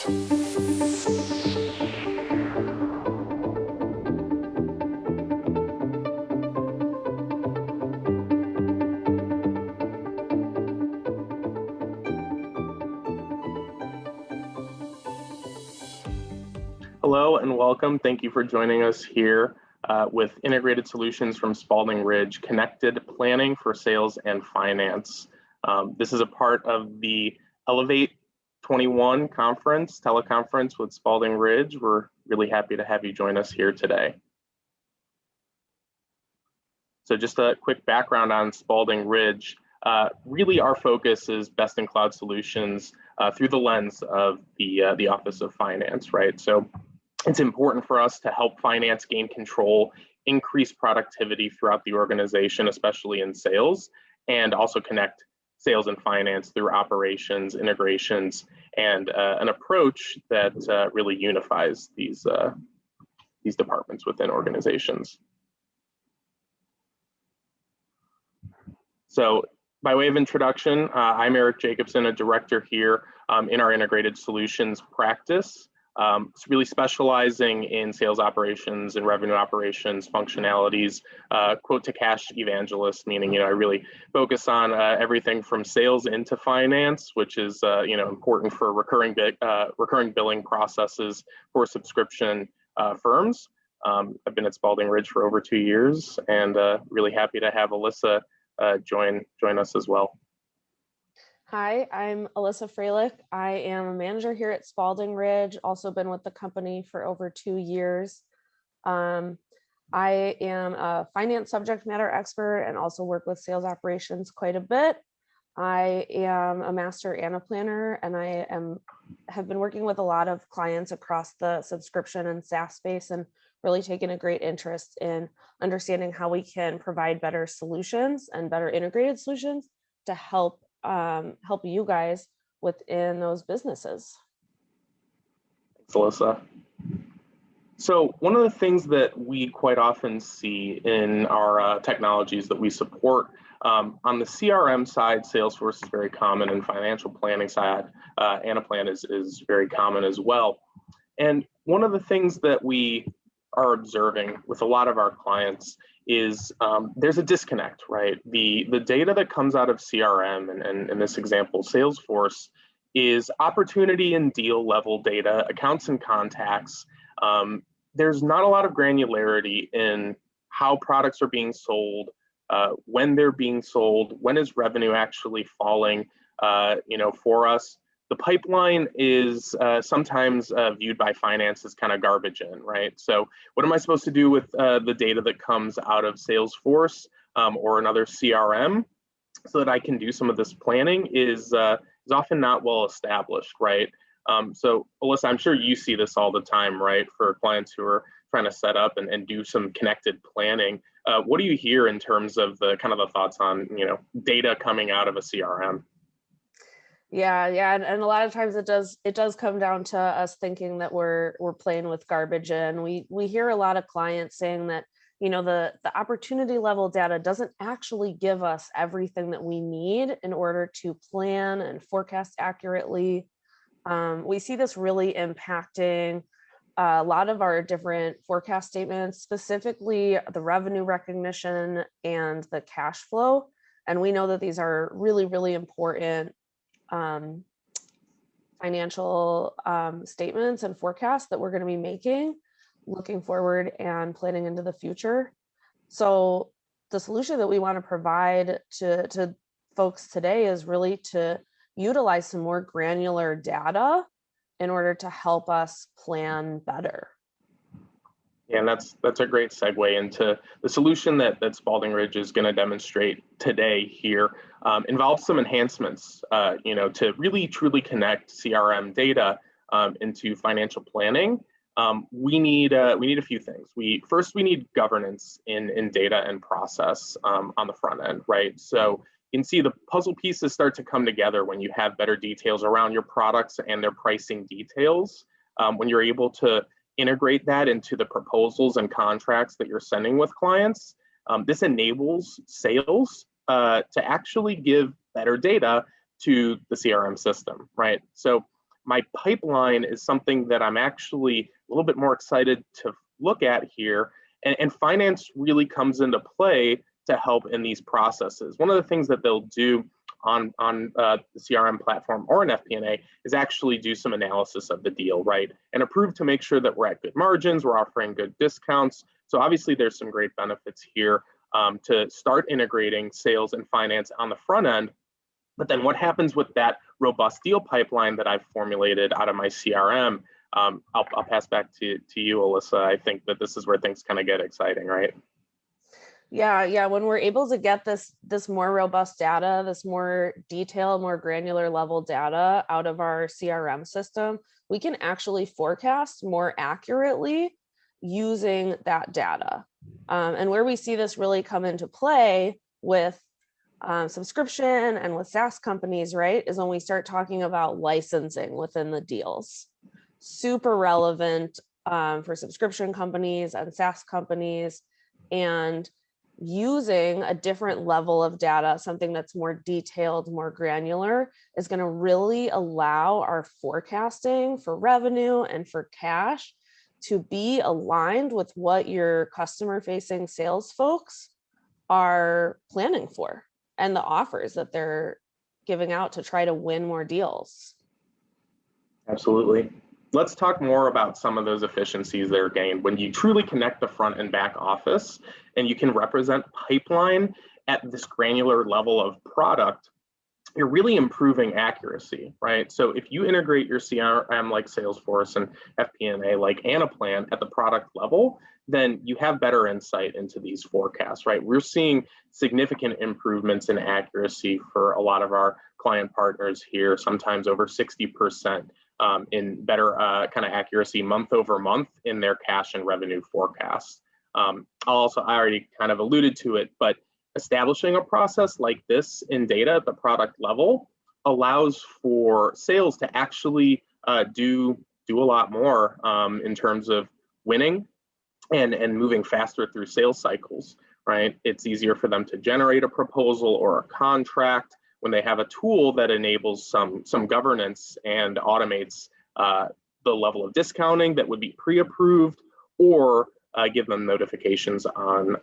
Podcast. Hello and welcome. Thank you for joining us here with integrated solutions from Spaulding Ridge, connected planning for sales and finance. This is a part of the Elevate21 conference, teleconference with Spaulding Ridge. We're really happy to have you join us here today. So just a quick background on Spaulding Ridge. Really our focus is best-in-cloud solutions through the lens of the Office of Finance, right? So it's important for us to help finance gain control, increase productivity throughout the organization, especially in sales, and also connect sales and finance through operations, integrations, and an approach that really unifies these departments within organizations. So by way of introduction, I'm Eric Jacobson, a director here in our integrated solutions practice. It's really specializing in sales operations and revenue operations functionalities, quote to cash evangelist, meaning, I really focus on everything from sales into finance, which is, important for recurring billing processes for subscription firms. I've been at Spaulding Ridge for over 2 years and really happy to have Alyssa join us as well. Hi, I'm Alyssa Freilich. I am a manager here at Spaulding Ridge, also been with the company for over 2 years. I am a finance subject matter expert and also work with sales operations quite a bit. I am a master Anaplanner, and I have been working with a lot of clients across the subscription and SaaS space and really taken a great interest in understanding how we can provide better solutions and better integrated solutions to help you guys within those businesses. Thanks, Alyssa. So one of the things that we quite often see in our technologies that we support, on the CRM side, Salesforce is very common, and financial planning side, Anaplan is very common as well. And one of the things that we are observing with a lot of our clients is there's a disconnect, right? The data that comes out of CRM, and in this example, Salesforce, is opportunity and deal level data, accounts and contacts. There's not a lot of granularity in how products are being sold, when they're being sold, when is revenue actually falling, for us. The pipeline is sometimes viewed by finance as kind of garbage in, right? So what am I supposed to do with the data that comes out of Salesforce or another CRM so that I can do some of this planning is often not well established, right? So Alyssa, I'm sure you see this all the time, right? For clients who are trying to set up and do some connected planning. What do you hear in terms of the kind of the thoughts on, data coming out of a CRM? Yeah, and a lot of times it does come down to us thinking that we're playing with garbage, and we hear a lot of clients saying that the opportunity level data doesn't actually give us everything that we need in order to plan and forecast accurately. We see this really impacting a lot of our different forecast statements, specifically the revenue recognition and the cash flow, and we know that these are really, really important financial statements and forecasts that we're going to be making looking forward and planning into the future. So the solution that we want to provide to folks today is really to utilize some more granular data in order to help us plan better. Yeah, and that's a great segue into the solution that Spaulding Ridge is going to demonstrate today here. Involves some enhancements, to really truly connect CRM data into financial planning. We need a few things. First, we need governance in data and process on the front end, right? So you can see the puzzle pieces start to come together when you have better details around your products and their pricing details. When you're able to integrate that into the proposals and contracts that you're sending with clients, this enables sales to actually give better data to the CRM system, right? So my pipeline is something that I'm actually a little bit more excited to look at here. And finance really comes into play to help in these processes. One of the things that they'll do on the CRM platform or an FP&A is actually do some analysis of the deal, right? And approve to make sure that we're at good margins, we're offering good discounts. So obviously there's some great benefits here to start integrating sales and finance on the front end. But then what happens with that robust deal pipeline that I've formulated out of my CRM? I'll pass back to you, Alyssa. I think that this is where things kind of get exciting, right? Yeah. When we're able to get this more robust data, this more detailed, more granular level data out of our CRM system, we can actually forecast more accurately using that data. And where we see this really come into play with subscription and with SaaS companies, right, is when we start talking about licensing within the deals. Super relevant for subscription companies and SaaS companies, and using a different level of data, something that's more detailed, more granular, is going to really allow our forecasting for revenue and for cash to be aligned with what your customer-facing sales folks are planning for and the offers that they're giving out to try to win more deals. Absolutely. Let's talk more about some of those efficiencies that are gained when you truly connect the front and back office and you can represent pipeline at this granular level of product. You're really improving accuracy, right? So if you integrate your CRM like Salesforce and FP&A like Anaplan at the product level, then you have better insight into these forecasts, right? We're seeing significant improvements in accuracy for a lot of our client partners here, sometimes over 60% in better kind of accuracy month over month in their cash and revenue forecasts. I already kind of alluded to it, but establishing a process like this in data at the product level allows for sales to actually do a lot more in terms of winning and moving faster through sales cycles, right? It's easier for them to generate a proposal or a contract when they have a tool that enables some governance and automates the level of discounting that would be pre-approved, or give them notifications on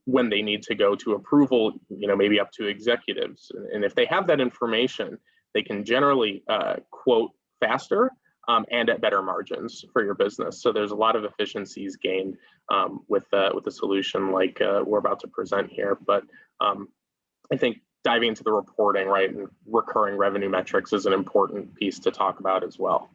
when they need to go to approval, maybe up to executives. And if they have that information, they can generally quote faster and at better margins for your business. So there's a lot of efficiencies gained with a solution like we're about to present here. But I think diving into the reporting, right, and recurring revenue metrics is an important piece to talk about as well.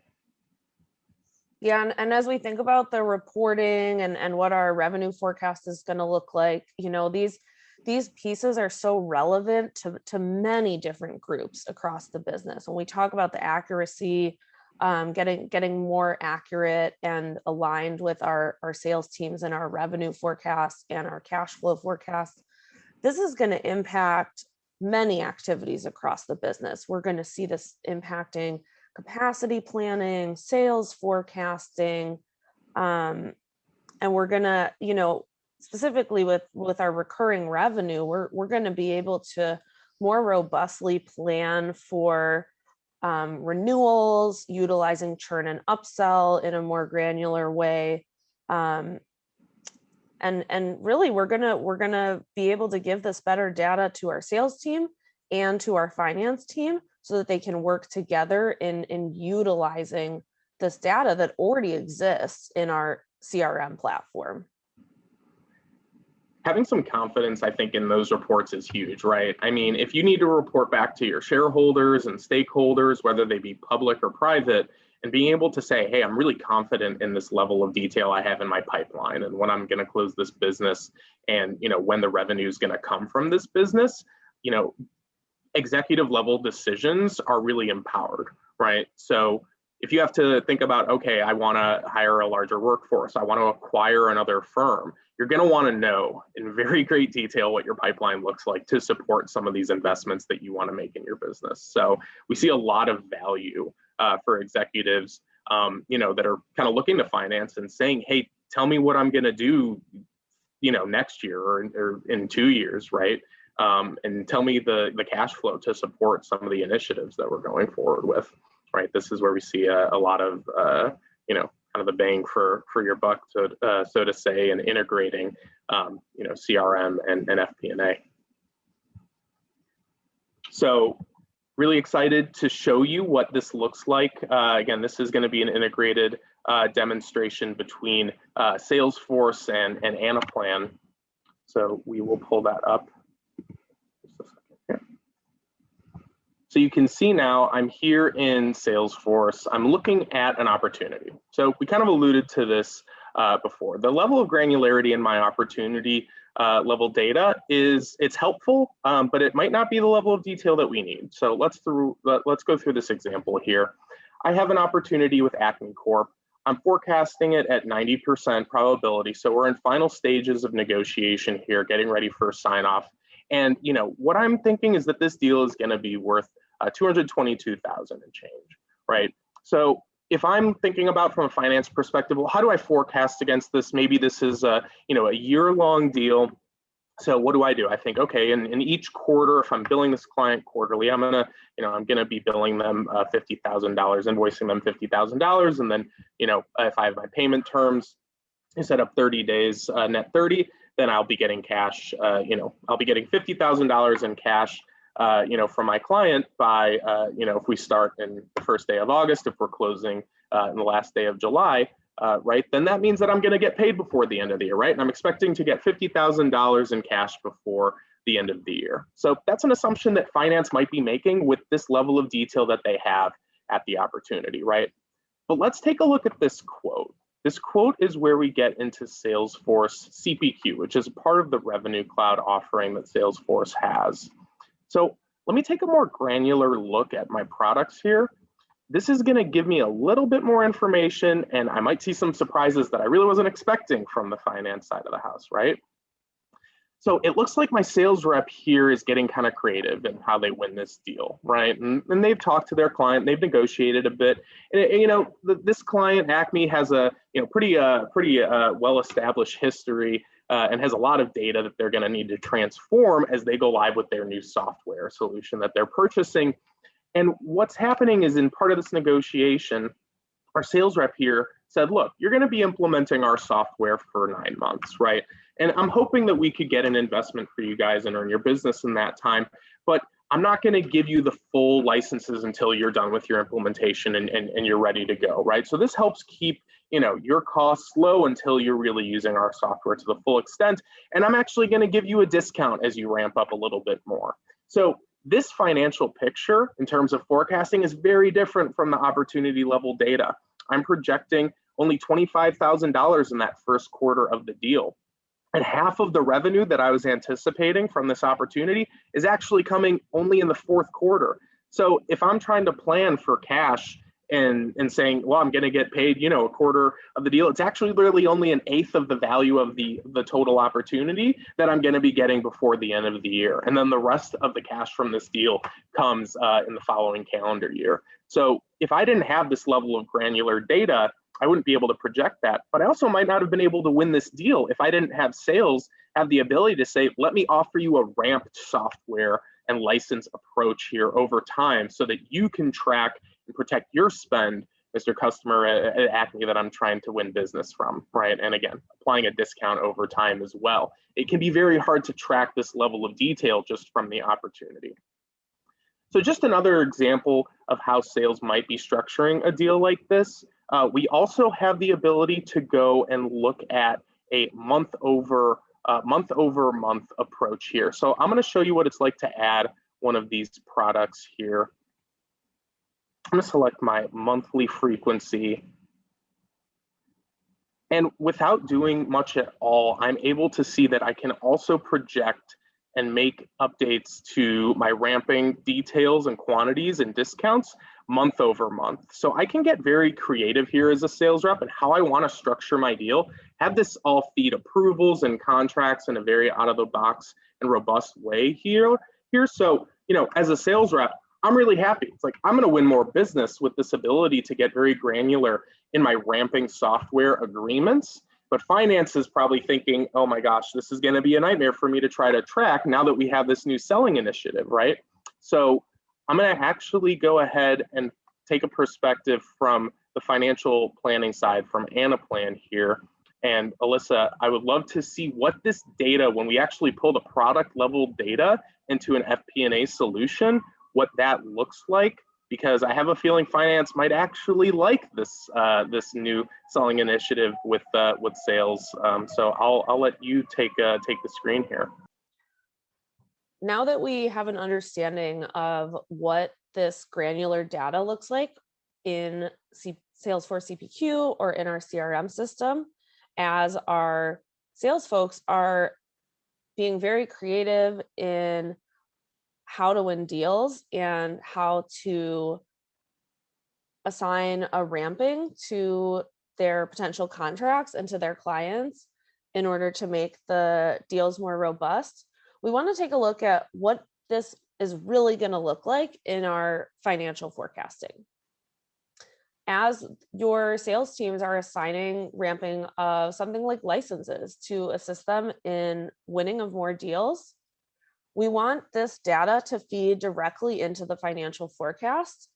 Yeah, and as we think about the reporting and what our revenue forecast is going to look like, these pieces are so relevant to many different groups across the business. When we talk about the accuracy, getting more accurate and aligned with our sales teams and our revenue forecasts and our cash flow forecasts, this is going to impact many activities across the business. We're going to see this impacting capacity planning, sales forecasting, and we're going to, specifically with our recurring revenue, we're going to be able to more robustly plan for renewals, utilizing churn and upsell in a more granular way. And really, we're gonna be able to give this better data to our sales team and to our finance team so that they can work together in utilizing this data that already exists in our CRM platform. Having some confidence, I think, in those reports is huge, right? I mean, if you need to report back to your shareholders and stakeholders, whether they be public or private, and being able to say, hey, I'm really confident in this level of detail I have in my pipeline and when I'm going to close this business and, when the revenue is going to come from this business, executive level decisions are really empowered, right? So if you have to think about, okay, I want to hire a larger workforce, I want to acquire another firm, you're going to want to know in very great detail what your pipeline looks like to support some of these investments that you want to make in your business. So we see a lot of value for executives, that are kind of looking to finance and saying, hey, tell me what I'm going to do, next year or in 2 years, right? And tell me the cash flow to support some of the initiatives that we're going forward with. right? This is where we see a lot of, you know, kind of the bang for your buck, so to say, and integrating, you know, CRM and FP&A. So really excited to show you what this looks like. Again, this is going to be an integrated demonstration between Salesforce and Anaplan. So we will pull that up. So you can see now I'm here in Salesforce. I'm looking at an opportunity. So we kind of alluded to this before. The level of granularity in my opportunity level data it's helpful, but it might not be the level of detail that we need. So let's go through this example here. I have an opportunity with Acme Corp. I'm forecasting it at 90% probability. So we're in final stages of negotiation here, getting ready for a sign off. And you know what I'm thinking is that this deal is going to be worth $222,000 and change, right? So if I'm thinking about from a finance perspective, well, how do I forecast against this? Maybe this is a year-long deal. So what do? I think, okay, in each quarter, if I'm billing this client quarterly, I'm gonna be billing them $50,000, invoicing them $50,000, and then if I have my payment terms, I set up 30 days, net 30. Then I'll be getting cash, I'll be getting $50,000 in cash, from my client by, if we start in the first day of August, if we're closing in the last day of July, right, then that means that I'm going to get paid before the end of the year, right? And I'm expecting to get $50,000 in cash before the end of the year. So that's an assumption that finance might be making with this level of detail that they have at the opportunity, right? But let's take a look at this quote. This quote is where we get into Salesforce CPQ, which is part of the Revenue Cloud offering that Salesforce has. So let me take a more granular look at my products here. This is going to give me a little bit more information, and I might see some surprises that I really wasn't expecting from the finance side of the house, right? So it looks like my sales rep here is getting kind of creative in how they win this deal, right? And they've talked to their client, they've negotiated a bit. And this client, Acme, has a pretty well-established history and has a lot of data that they're going to need to transform as they go live with their new software solution that they're purchasing. And what's happening is, in part of this negotiation, our sales rep here said, look, you're going to be implementing our software for 9 months, right? And I'm hoping that we could get an investment for you guys and earn your business in that time, but I'm not going to give you the full licenses until you're done with your implementation and you're ready to go, right? So this helps keep your costs low until you're really using our software to the full extent. And I'm actually going to give you a discount as you ramp up a little bit more. So this financial picture in terms of forecasting is very different from the opportunity level data. I'm projecting only $25,000 in that first quarter of the deal. And half of the revenue that I was anticipating from this opportunity is actually coming only in the fourth quarter. So if I'm trying to plan for cash and saying, well, I'm going to get paid, a quarter of the deal, it's actually literally only an eighth of the value of the total opportunity that I'm going to be getting before the end of the year. And then the rest of the cash from this deal comes in the following calendar year. So if I didn't have this level of granular data, I wouldn't be able to project that, but I also might not have been able to win this deal if I didn't have sales have the ability to say, let me offer you a ramped software and license approach here over time so that you can track and protect your spend, Mr. Customer at Acme, that I'm trying to win business from, right? And again, applying a discount over time as well. It can be very hard to track this level of detail just from the opportunity. So just another example of how sales might be structuring a deal like this. We also have the ability to go and look at a month over month approach here. So I'm going to show you what it's like to add one of these products here. I'm going to select my monthly frequency. And without doing much at all, I'm able to see that I can also project and make updates to my ramping details and quantities and discounts month over month. So I can get very creative here as a sales rep and how I want to structure my deal, have this all feed approvals and contracts in a very out of the box and robust way here. So, as a sales rep, I'm really happy. It's like, I'm going to win more business with this ability to get very granular in my ramping software agreements. But finance is probably thinking, oh my gosh, this is going to be a nightmare for me to try to track now that we have this new selling initiative, right? So I'm going to actually go ahead and take a perspective from the financial planning side from Anaplan here. And Alyssa, I would love to see what this data, when we actually pull the product level data into an FP&A solution, what that looks like, because I have a feeling finance might actually like this this new selling initiative with sales. So I'll let you take the screen here. Now that we have an understanding of what this granular data looks like in Salesforce CPQ or in our CRM system, as our sales folks are being very creative in how to win deals and how to assign a ramping to their potential contracts and to their clients in order to make the deals more robust, we want to take a look at what this is really going to look like in our financial forecasting. As your sales teams are assigning ramping of something like licenses to assist them in winning of more deals, we want this data to feed directly into the financial forecast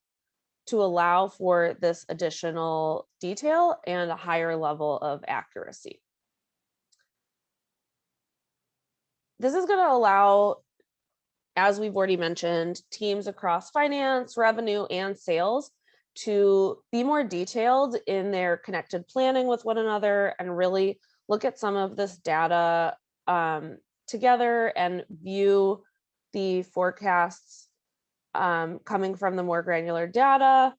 to allow for this additional detail and a higher level of accuracy. This is going to allow, as we've already mentioned, teams across finance, revenue, and sales to be more detailed in their connected planning with one another and really look at some of this data together and view the forecasts coming from the more granular data,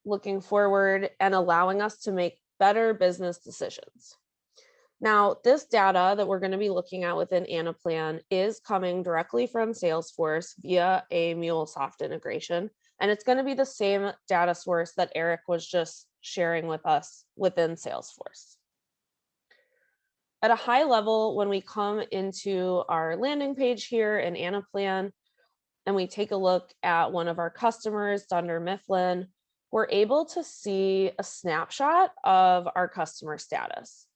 looking forward and allowing us to make better business decisions. Now, this data that we're going to be looking at within Anaplan is coming directly from Salesforce via a MuleSoft integration, and it's going to be the same data source that Eric was just sharing with us within Salesforce. At a high level, when we come into our landing page here in Anaplan, and we take a look at one of our customers, Dunder Mifflin, we're able to see a snapshot of our customer status.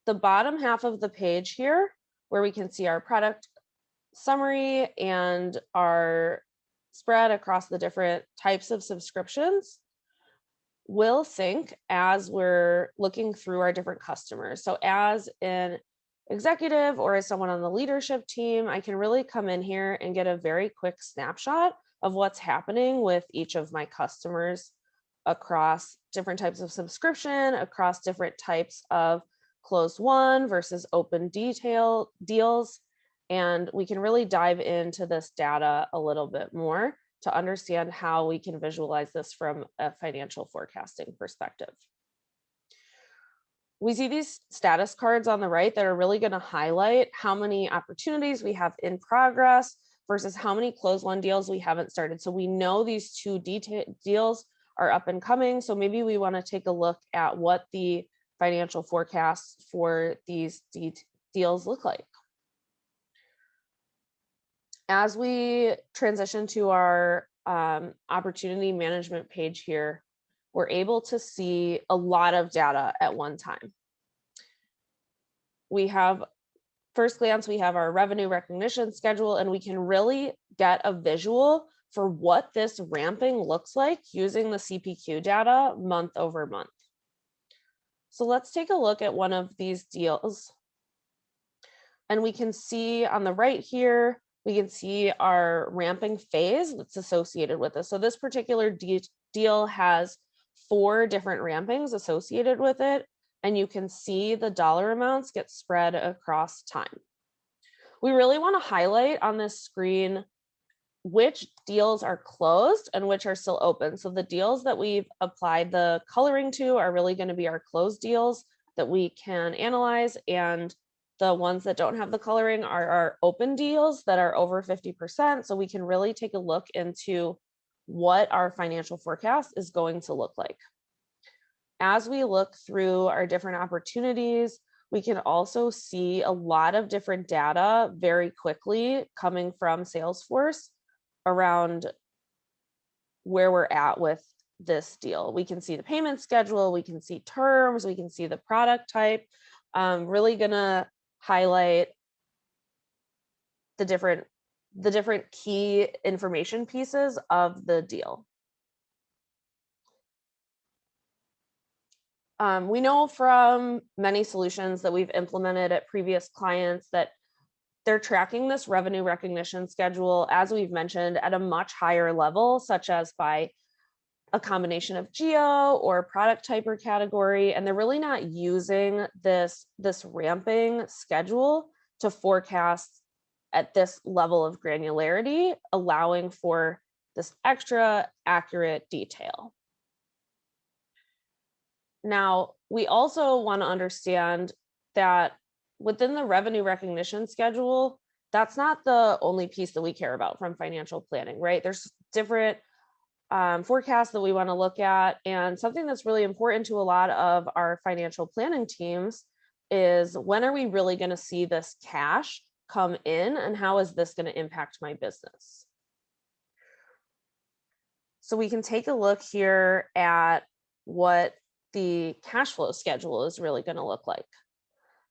The bottom half of the page here, where we can see our product summary and our spread across the different types of subscriptions, will sync as we're looking through our different customers. So as an executive or as someone on the leadership team, I can really come in here and get a very quick snapshot of what's happening with each of my customers across different types of subscription, across different types of closed won versus open detail deals. And we can really dive into this data a little bit more to understand how we can visualize this from a financial forecasting perspective. We see these status cards on the right that are really going to highlight how many opportunities we have in progress versus how many closed won deals we haven't started. So we know these two deals are up and coming. So maybe we want to take a look at what the financial forecasts for these deals look like. As we transition to our opportunity management page here, we're able to see a lot of data at one time. We have, first glance, we have our revenue recognition schedule, and we can really get a visual for what this ramping looks like using the CPQ data month over month. So let's take a look at one of these deals. And we can see on the right here, we can see our ramping phase that's associated with this. So this particular deal has 4 different rampings associated with it, and you can see the dollar amounts get spread across time. We really want to highlight on this screen which deals are closed and which are still open. So the deals that we've applied the coloring to are really going to be our closed deals that we can analyze, and the ones that don't have the coloring are our open deals that are over 50%. So we can really take a look into what our financial forecast is going to look like. As we look through our different opportunities, we can also see a lot of different data very quickly coming from Salesforce around where we're at with this deal. We can see the payment schedule, we can see terms, we can see the product type. Really gonna highlight the different key information pieces of the deal. We know from many solutions that we've implemented at previous clients that they're tracking this revenue recognition schedule, as we've mentioned, at a much higher level, such as by a combination of geo or product type or category, and they're really not using this ramping schedule to forecast at this level of granularity, allowing for this extra accurate detail. Now, we also want to understand that within the revenue recognition schedule, that's not the only piece that we care about from financial planning, right? There's different forecasts that we want to look at. And something that's really important to a lot of our financial planning teams is, when are we really going to see this cash come in, and how is this going to impact my business? So we can take a look here at what the cash flow schedule is really going to look like.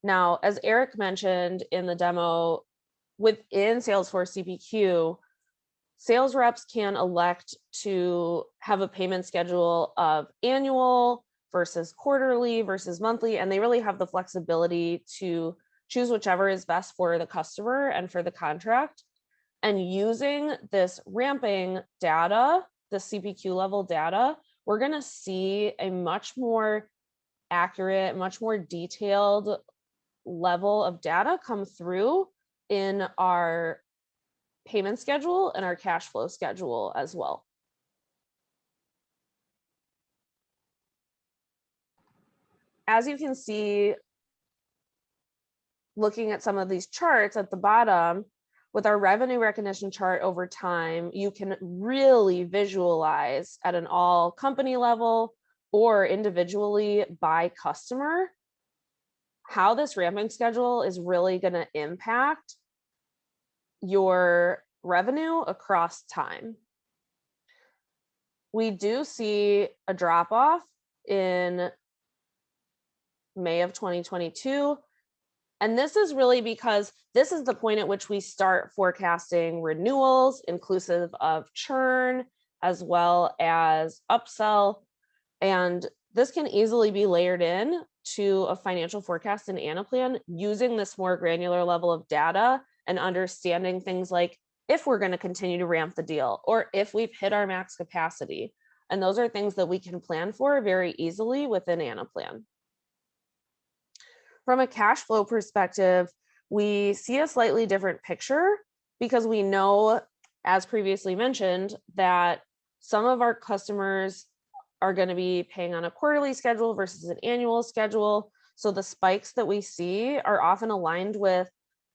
Now, as Eric mentioned in the demo, within Salesforce CPQ, sales reps can elect to have a payment schedule of annual versus quarterly versus monthly, and they really have the flexibility to choose whichever is best for the customer and for the contract. And using this ramping data, the CPQ level data, we're going to see a much more accurate, much more detailed level of data come through in our payment schedule and our cash flow schedule as well. As you can see, looking at some of these charts at the bottom, with our revenue recognition chart over time, you can really visualize at an all company level or individually by customer how this ramping schedule is really going to impact your revenue across time. We do see a drop off in May of 2022. And this is really because this is the point at which we start forecasting renewals, inclusive of churn, as well as upsell. And this can easily be layered in to a financial forecast in Anaplan using this more granular level of data and understanding things like if we're going to continue to ramp the deal or if we've hit our max capacity. And those are things that we can plan for very easily within Anaplan. From a cash flow perspective, we see a slightly different picture because we know, as previously mentioned, that some of our customers are going to be paying on a quarterly schedule versus an annual schedule. So the spikes that we see are often aligned with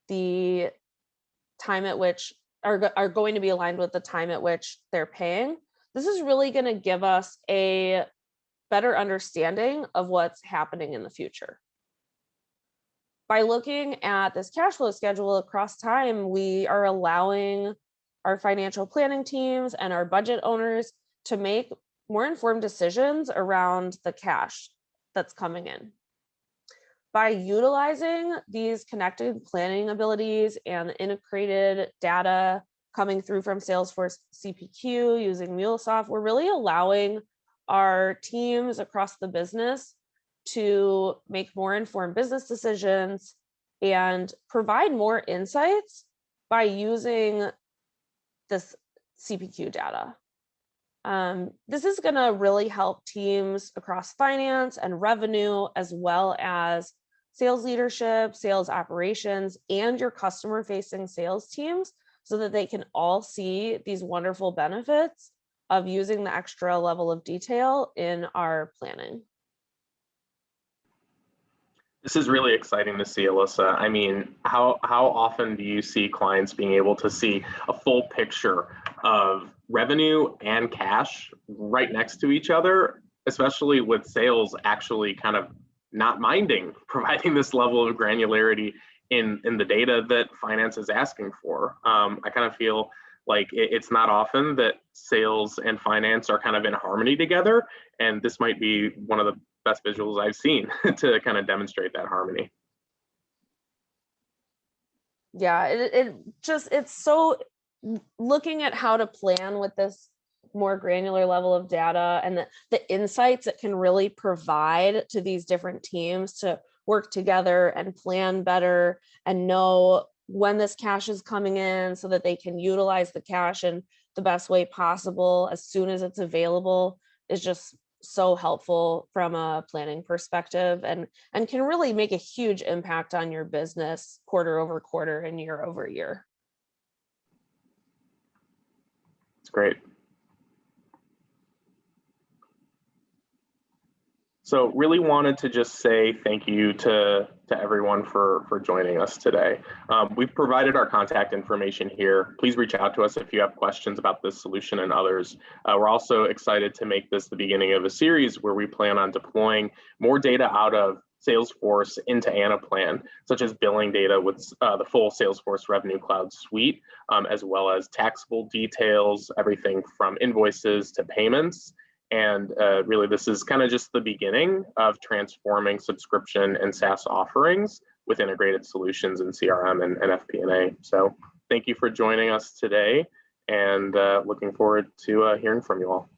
the time at which are going to be aligned with the time at which they're paying. This is really going to give us a better understanding of what's happening in the future. By looking at this cash flow schedule across time, we are allowing our financial planning teams and our budget owners to make more informed decisions around the cash that's coming in. By utilizing these connected planning abilities and integrated data coming through from Salesforce CPQ using MuleSoft, we're really allowing our teams across the business to make more informed business decisions and provide more insights by using this CPQ data. This is going to really help teams across finance and revenue, as well as sales leadership, sales operations, and your customer-facing sales teams, so that they can all see these wonderful benefits of using the extra level of detail in our planning. This is really exciting to see, Alyssa. I mean, how often do you see clients being able to see a full picture of revenue and cash right next to each other, especially with sales actually kind of not minding providing this level of granularity in the data that finance is asking for? I kind of feel like it's not often that sales and finance are kind of in harmony together, and this might be one of the best visuals I've seen to kind of demonstrate that harmony. Yeah, it's so, looking at how to plan with this more granular level of data and the insights it can really provide to these different teams to work together and plan better and know when this cash is coming in so that they can utilize the cash in the best way possible as soon as it's available is just so helpful from a planning perspective and can really make a huge impact on your business quarter over quarter and year over year. It's great. So really wanted to just say thank you to everyone for joining us today. We've provided our contact information here. Please reach out to us if you have questions about this solution and others. We're also excited to make this the beginning of a series where we plan on deploying more data out of Salesforce into Anaplan, such as billing data with the full Salesforce Revenue Cloud suite, as well as taxable details, everything from invoices to payments. And really, this is kind of just the beginning of transforming subscription and SaaS offerings with integrated solutions in CRM and FP&A. So thank you for joining us today, and looking forward to hearing from you all.